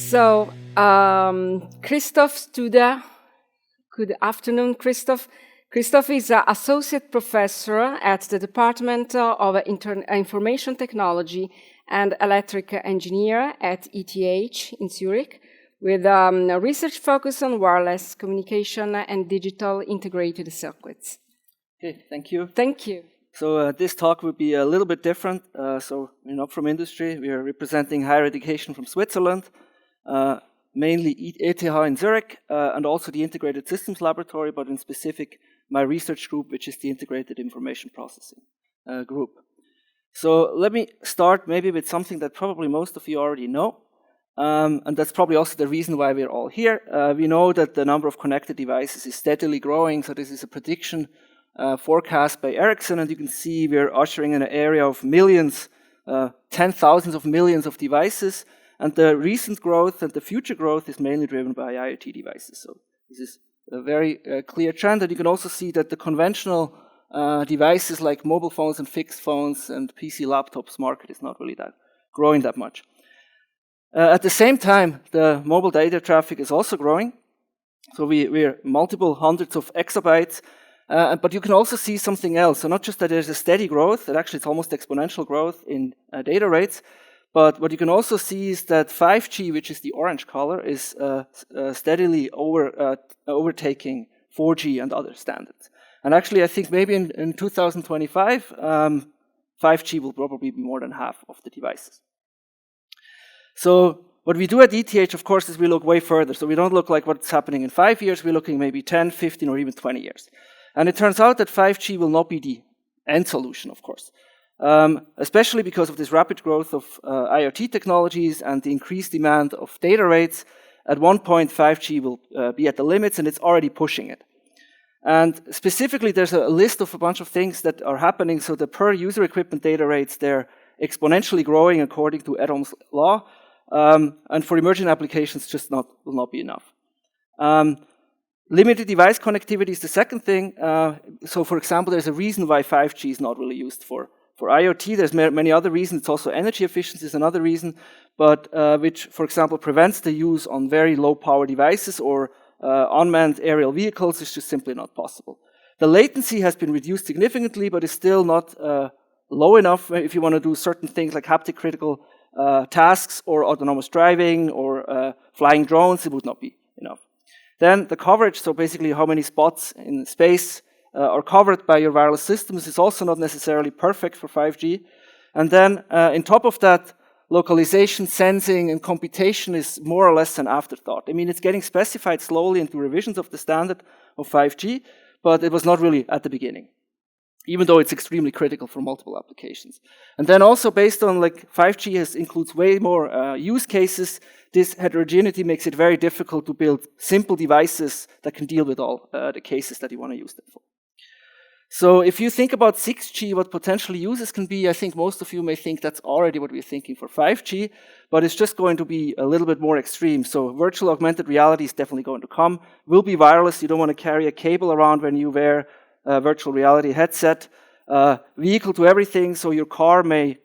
So, Christoph Studer, good afternoon, Christoph. Christoph is an associate professor at the Department of Information Technology and Electric Engineer at ETH in Zurich, with a research focus on wireless communication and digital integrated circuits. Okay, thank you. Thank you. So this talk will be a little bit different. So we're not from industry. We are representing higher education from Switzerland, mainly ETH in Zurich, and also the Integrated Systems Laboratory, but in specific, my research group, which is the Integrated Information Processing group. So let me start maybe with something that probably most of you already know. And that's probably also the reason why we're all here. We know that the number of connected devices is steadily growing. So this is a prediction forecast by Ericsson, and you can see we're ushering in an area of millions, 10,000s of millions of devices, and the recent growth and the future growth is mainly driven by IoT devices. So this is a very clear trend, and you can also see that the conventional devices like mobile phones and fixed phones and PC laptops market is not really that growing that much. At the same time, the mobile data traffic is also growing, so we're multiple hundreds of exabytes. But you can also see something else. So not just that there's a steady growth, that actually it's almost exponential growth in data rates, but what you can also see is that 5G, which is the orange color, is steadily overtaking 4G and other standards. And actually, I think maybe in 2025, 5G will probably be more than half of the devices. So what we do at ETH, of course, is we look way further. So we don't look like what's happening in 5 years. We're looking maybe 10, 15, or even 20 years. And it turns out that 5G will not be the end solution, of course, especially because of this rapid growth of IoT technologies and the increased demand of data rates. At one point, 5G will be at the limits, and it's already pushing it. And specifically, there's a list of a bunch of things that are happening. So the per user equipment data rates, they're exponentially growing according to Ohm's law. And for emerging applications, just will not be enough. Limited device connectivity is the second thing. So, for example, there's a reason why 5G is not really used for IoT. There's many other reasons. It's also energy efficiency is another reason, but which, for example, prevents the use on very low power devices or unmanned aerial vehicles is just simply not possible. The latency has been reduced significantly, but is still not low enough if you want to do certain things like haptic critical tasks or autonomous driving or flying drones. It would not be enough. Then the coverage, so basically how many spots in space are covered by your wireless systems, is also not necessarily perfect for 5G. And then on top of that, localization, sensing, and computation is more or less an afterthought. I mean, it's getting specified slowly into revisions of the standard of 5G, but it was not really at the beginning, even though it's extremely critical for multiple applications. And then also based on 5G includes way more use cases, this heterogeneity makes it very difficult to build simple devices that can deal with all the cases that you want to use them for. So if you think about 6G, what potential uses can be, I think most of you may think that's already what we're thinking for 5G, but it's just going to be a little bit more extreme. So virtual augmented reality is definitely going to come. Will be wireless. You don't want to carry a cable around when you wear a virtual reality headset. Vehicle to everything, so your car may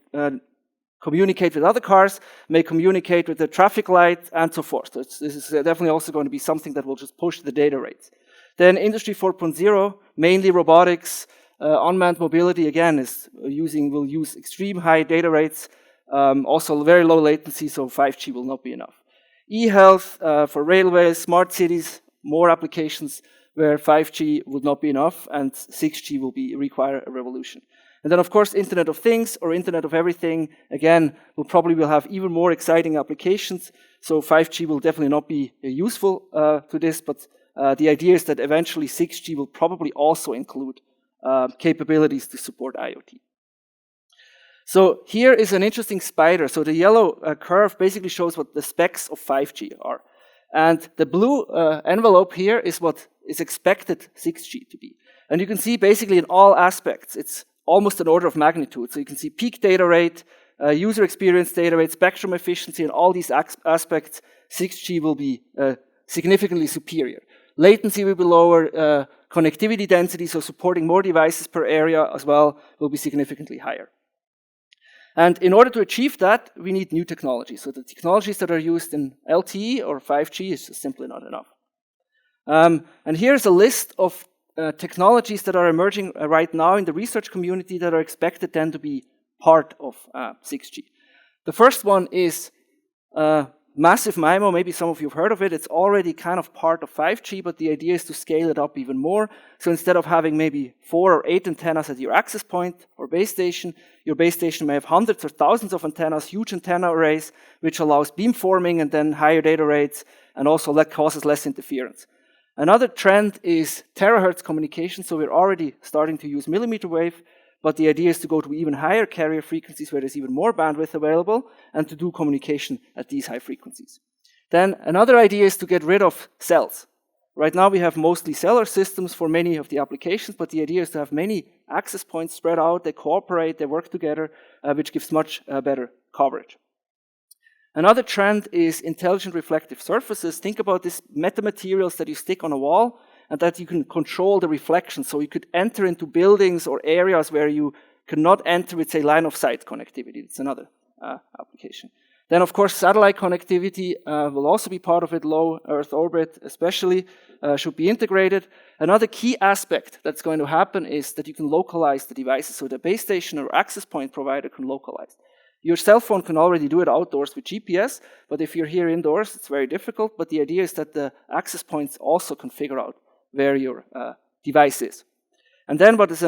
communicate with other cars, may communicate with the traffic light, and so forth. So this is definitely also going to be something that will just push the data rates. Then Industry 4.0, mainly robotics, unmanned mobility, again, will use extreme high data rates, also very low latency, so 5G will not be enough. E-health for railways, smart cities, more applications where 5G would not be enough, and 6G will require a revolution. And then, of course, Internet of Things or Internet of Everything, again, will have even more exciting applications. So 5G will definitely not be useful to this, but the idea is that eventually 6G will probably also include capabilities to support IoT. So here is an interesting spider. So the yellow curve basically shows what the specs of 5G are. And the blue envelope here is what is expected 6G to be. And you can see basically in all aspects, it's almost an order of magnitude. So you can see peak data rate, user experience data rate, spectrum efficiency, and all these aspects, 6G will be significantly superior. Latency will be lower, connectivity density, so supporting more devices per area as well, will be significantly higher. And in order to achieve that, we need new technology. So the technologies that are used in LTE or 5G is just simply not enough. And here's a list of technologies that are emerging right now in the research community that are expected then to be part of 6G. The first one is Massive MIMO. Maybe some of you have heard of it. It's already kind of part of 5G, but the idea is to scale it up even more. So instead of having maybe 4 or 8 antennas at your access point or base station, your base station may have hundreds or thousands of antennas, huge antenna arrays, which allows beamforming and then higher data rates, and also causes less interference. Another trend is terahertz communication. So we're already starting to use millimeter wave, but the idea is to go to even higher carrier frequencies where there's even more bandwidth available and to do communication at these high frequencies. Then another idea is to get rid of cells. Right now we have mostly cellular systems for many of the applications, but the idea is to have many access points spread out, they cooperate, they work together, which gives much better coverage. Another trend is intelligent reflective surfaces. Think about these metamaterials that you stick on a wall and that you can control the reflection. So you could enter into buildings or areas where you cannot enter with, say, line of sight connectivity. It's another application. Then, of course, satellite connectivity will also be part of it. Low Earth orbit especially should be integrated. Another key aspect that's going to happen is that you can localize the devices. So the base station or access point provider can localize. Your cell phone can already do it outdoors with GPS, but if you're here indoors, it's very difficult. But the idea is that the access points also can figure out where your device is. And then what is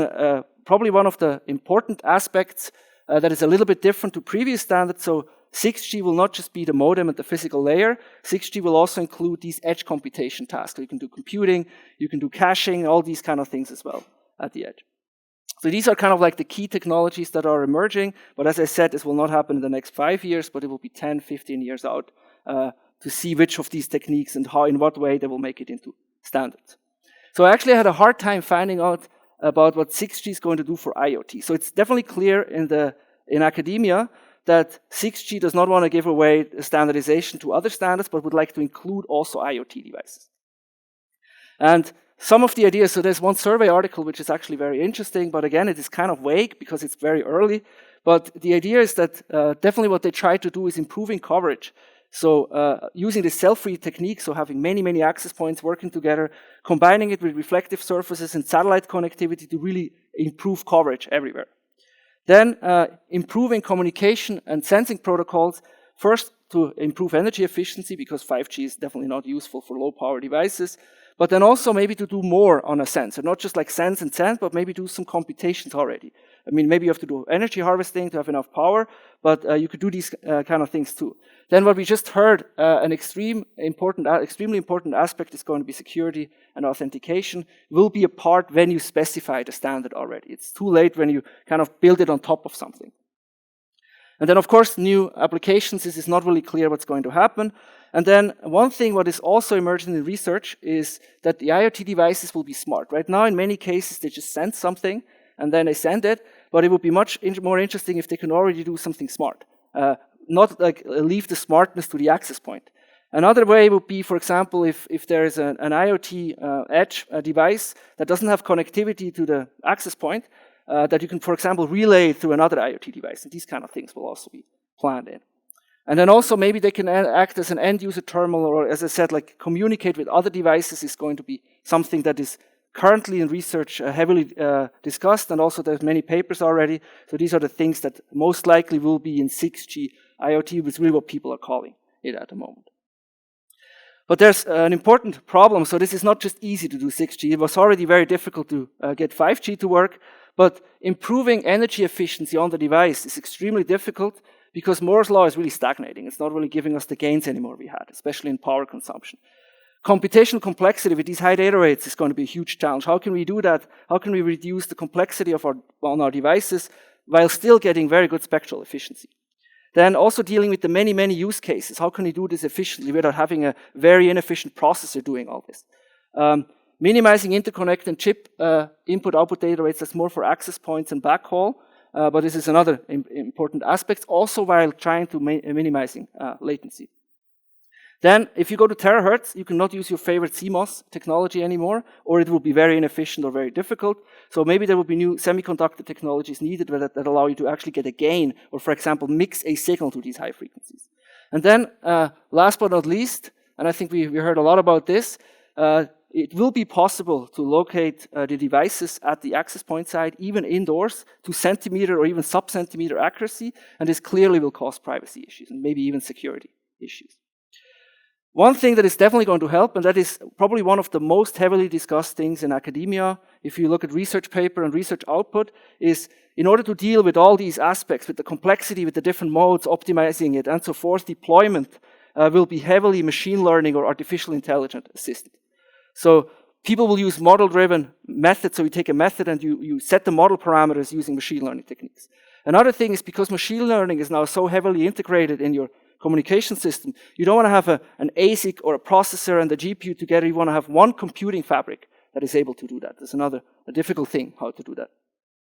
probably one of the important aspects that is a little bit different to previous standards. So 6G will not just be the modem and the physical layer. 6G will also include these edge computation tasks. So you can do computing, you can do caching, all these kind of things as well at the edge. So these are kind of like the key technologies that are emerging. But as I said, this will not happen in the next 5 years, but it will be 10, 15 years out to see which of these techniques and how, in what way they will make it into standards. So I actually had a hard time finding out about what 6G is going to do for IoT. So it's definitely clear in academia that 6G does not want to give away standardization to other standards, but would like to include also IoT devices. And some of the ideas, so there's one survey article which is actually very interesting, but again, it is kind of vague because it's very early. But the idea is that definitely what they try to do is improving coverage. So using the cell-free technique, so having many, many access points working together, combining it with reflective surfaces and satellite connectivity to really improve coverage everywhere. Then improving communication and sensing protocols, first to improve energy efficiency, because 5G is definitely not useful for low-power devices, but then also maybe to do more on a sensor, not just like sense and send, but maybe do some computations already. I mean, maybe you have to do energy harvesting to have enough power, but you could do these kind of things too. Then what we just heard, an extremely important aspect is going to be security and authentication, will be a part when you specify the standard already. It's too late when you kind of build it on top of something. And then, of course, new applications, this is not really clear what's going to happen. And then one thing what is also emerging in research is that the IoT devices will be smart. Right now, in many cases, they just send something and then they send it, but it would be much more interesting if they can already do something smart, not like leave the smartness to the access point. Another way would be, for example, if there is an IoT edge device that doesn't have connectivity to the access point, that you can, for example, relay through another IoT device. And these kind of things will also be planned in. And then also maybe they can act as an end-user terminal, or as I said, like communicate with other devices is going to be something that is currently in research heavily discussed, and also there's many papers already. So these are the things that most likely will be in 6G IoT, which is really what people are calling it at the moment. But there's an important problem. So this is not just easy to do 6G. It was already very difficult to get 5G to work. But improving energy efficiency on the device is extremely difficult because Moore's law is really stagnating. It's not really giving us the gains anymore we had, especially in power consumption. Computational complexity with these high data rates is going to be a huge challenge. How can we do that? How can we reduce the complexity of on our devices while still getting very good spectral efficiency? Then also dealing with the many, many use cases. How can we do this efficiently without having a very inefficient processor doing all this? Minimizing interconnect and chip input-output data rates, that's more for access points and backhaul, but this is another important aspect, also while trying to minimizing latency. Then, if you go to terahertz, you cannot use your favorite CMOS technology anymore, or it will be very inefficient or very difficult. So maybe there will be new semiconductor technologies needed that allow you to actually get a gain, or for example, mix a signal to these high frequencies. And then, last but not least, and I think we heard a lot about this, it will be possible to locate the devices at the access point side, even indoors, to centimeter or even sub-centimeter accuracy, and this clearly will cause privacy issues and maybe even security issues. One thing that is definitely going to help, and that is probably one of the most heavily discussed things in academia, if you look at research paper and research output, is in order to deal with all these aspects, with the complexity, with the different modes, optimizing it, and so forth, deployment will be heavily machine learning or artificial intelligence assisted. So people will use model-driven methods. So you take a method and you set the model parameters using machine learning techniques. Another thing is because machine learning is now so heavily integrated in your communication system, you don't want to have an ASIC or a processor and the GPU together. You want to have one computing fabric that is able to do that. That's a difficult thing, how to do that.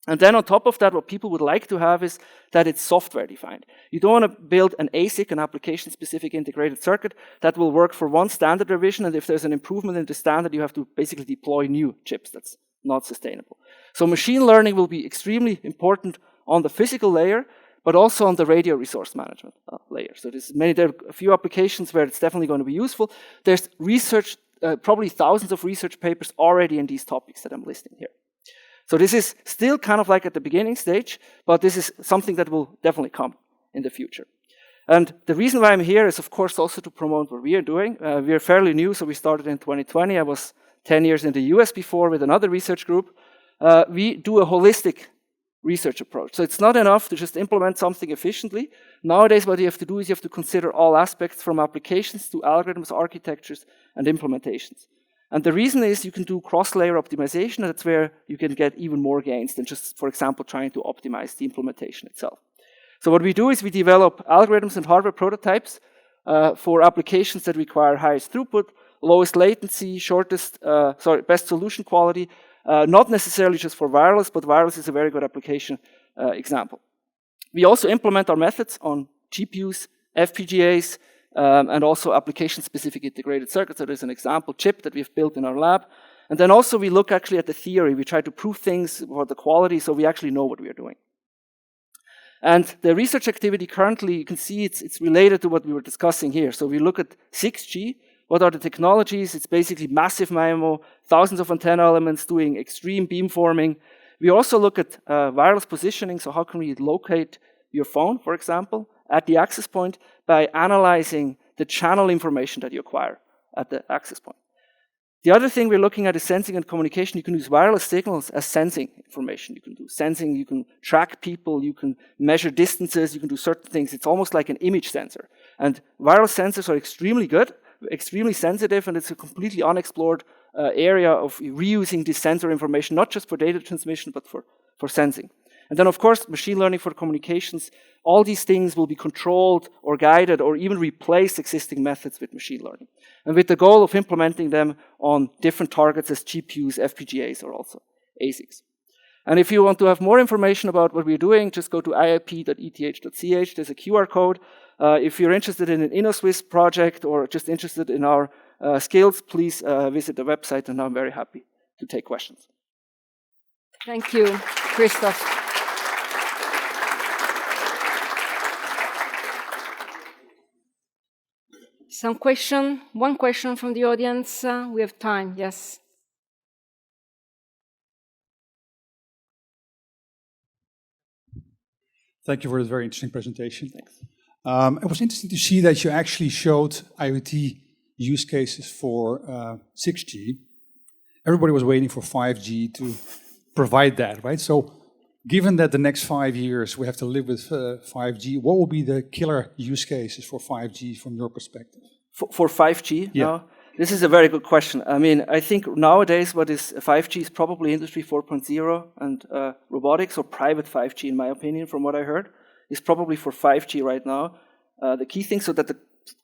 And then on top of that, what people would like to have is that it's software defined. You don't want to build an ASIC, an application-specific integrated circuit, that will work for one standard revision, and if there's an improvement in the standard, you have to basically deploy new chips. That's not sustainable. So machine learning will be extremely important on the physical layer, but also on the radio resource management layer. So there are a few applications where it's definitely going to be useful. There's research, probably thousands of research papers already in these topics that I'm listing here. So this is still kind of like at the beginning stage, but this is something that will definitely come in the future. And the reason why I'm here is, of course, also to promote what we are doing. We are fairly new, so we started in 2020. I was 10 years in the US before with another research group. We do a holistic research approach. So it's not enough to just implement something efficiently. Nowadays, what you have to do is you have to consider all aspects from applications to algorithms, architectures, and implementations. And the reason is you can do cross-layer optimization. That's where you can get even more gains than just, for example, trying to optimize the implementation itself. So what we do is we develop algorithms and hardware prototypes for applications that require highest throughput, lowest latency, best solution quality, not necessarily just for wireless, but wireless is a very good application example. We also implement our methods on GPUs, FPGAs, and also application-specific integrated circuits. So there's an example chip that we've built in our lab. And then also we look actually at the theory. We try to prove things for the quality so we actually know what we are doing. And the research activity currently, you can see it's related to what we were discussing here. So we look at 6G. What are the technologies? It's basically massive MIMO, thousands of antenna elements doing extreme beamforming. We also look at wireless positioning. So how can we locate your phone, for example, at the access point by analyzing the channel information that you acquire at the access point. The other thing we're looking at is sensing and communication. You can use wireless signals as sensing information. You can do sensing, you can track people, you can measure distances, you can do certain things. It's almost like an image sensor. And wireless sensors are extremely good, extremely sensitive, and it's a completely unexplored area of reusing this sensor information, not just for data transmission, but for sensing. And then, of course, machine learning for communications. All these things will be controlled or guided or even replace existing methods with machine learning. And with the goal of implementing them on different targets as GPUs, FPGAs, or also ASICs. And if you want to have more information about what we're doing, just go to iip.eth.ch. There's a QR code. If you're interested in an InnoSwiss project or just interested in our skills, please visit the website, and I'm very happy to take questions. Thank you, Christoph. One question from the audience. We have time, yes. Thank you for this very interesting presentation. Thanks. It was interesting to see that you actually showed IoT use cases for 6G. Everybody was waiting for 5G to provide that, right? So given that the next 5 years we have to live with 5G, what will be the killer use cases for 5G from your perspective? For 5G? Yeah. No? This is a very good question. I mean, I think nowadays what is 5G is probably Industry 4.0 and robotics, or private 5G in my opinion, from what I heard, is probably for 5G right now. The key thing so that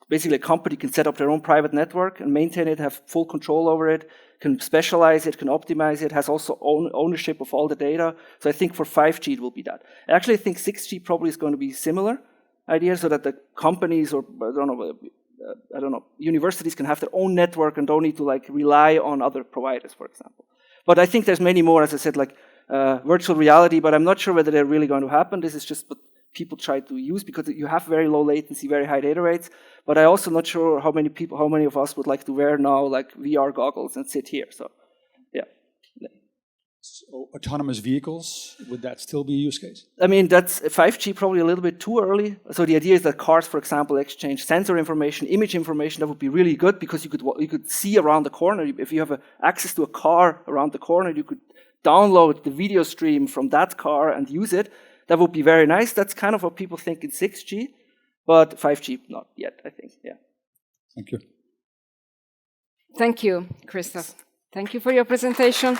basically a company can set up their own private network and maintain it, have full control over it, can specialize it, can optimize it, has also ownership of all the data. So I think for 5G it will be that. I actually think 6G probably is going to be similar idea, so that the companies, or I don't know, I don't know, universities can have their own network and don't need to like rely on other providers, for example. But I think there's many more, as I said, like virtual reality, but I'm not sure whether they're really going to happen. This is just what people try to use because you have very low latency, very high data rates. But I'm also not sure how many of us would like to wear now like VR goggles and sit here. So, yeah. So autonomous vehicles, would that still be a use case? I mean, that's 5G probably a little bit too early. So the idea is that cars, for example, exchange sensor information, image information. That would be really good because you could see around the corner. If you have access to a car around the corner, you could download the video stream from that car and use it. That would be very nice. That's kind of what people think in 6G, but 5G not yet, I think. Yeah. Thank you. Thank you, Christoph. Thank you for your presentation.